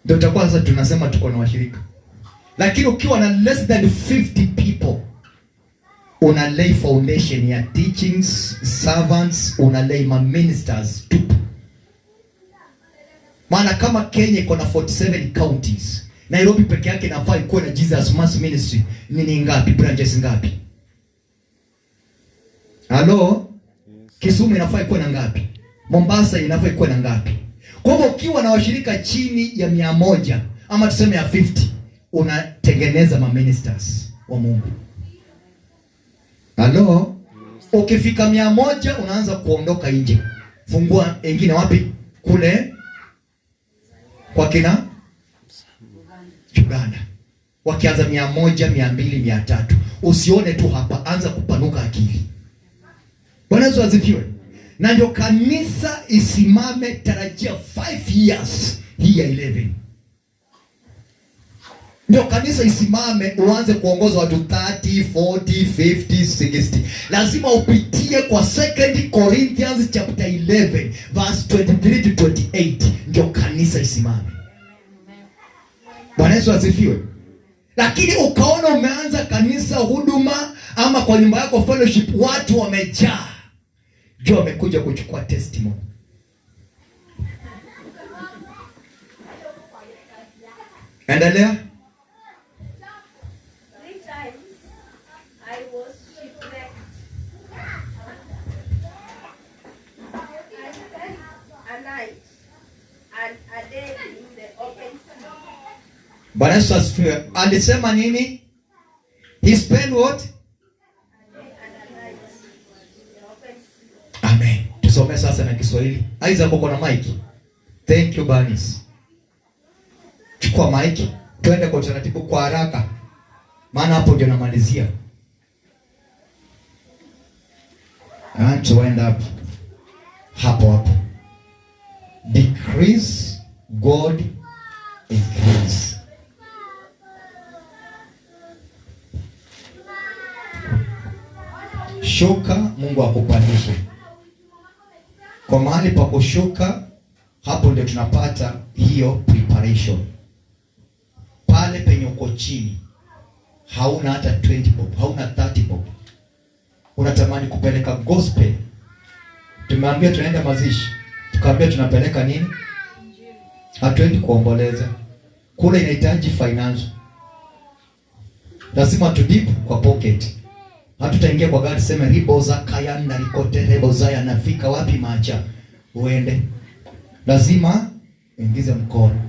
ndio tutakuwa sasa tunasema tuko na washirika. Lakini ukiwa na less than 50 people, una lay foundation ya teachings, servants, una lay ministers tu. Maana kama Kenya iko na 47 counties, Nairobi peke yake inafaa ikuwe na Jesus Mass Ministry nini ngapi, branches ngapi? Halo? Kisumu inafaa ikuwe na ngapi? Mombasa inafaa ikuwe na ngapi? Kwa hivyo ukiwa na washirika chini ya 100 ama tuseme ya 50, unatengeneza ministers wa Mungu. Halo? Ukifika 100 unaanza kuondoka nje. Fungua wengine wapi? Kule kwa kina Uganda. Wakianza 100, 200, 300. Usione tu hapa, anza kupanuka akili. Bwana Yesu asifiwe. Na ndio kanisa isimame, tarajia 5 years hii ya 11. Ndio kanisa isimame, uanze kuongoza watu 30, 40, 50, 60. Lazima upitie kwa 2 Corinthians chapter 11 verse 23 to 28. Ndio kanisa isimame. Bwana Yesu asifiwe. Lakini ukaona umeanza kanisa huduma ama kwa nyumba yako fellowship watu wamejaa, ndio wamekuja kuchukua testimony. Endelea. Bwana Yesu asifiwe. Alisema nini? He spent what? Amen. Tusome sasa na Kiswahili. Aiza uko na mic. Thank you Banis. Chukua mic. Twende kwa utaratibu kwa haraka. Maana hapo ndio namalizia. I want to end up hapo. Decrease, God increase. Shuka, Mungu akupandishe. Kwa mahali pa kushuka, hapo ndio tunapata hiyo preparation. Pale penye uko chini, hauna hata 20 bob, hauna 30 bob. Unatamani kupeleka gospel. Tumeambia tunaenda mazishi. Tukaambia tunapeleka nini? Hatuendi kuomboleza. Kule inahitaji finance. Lazima tudip kwa pocket. Hatutaingia kwa gari sema riboza kayanda rikote reboza yanafika wapi macha. Uende. Lazima ingize mkono.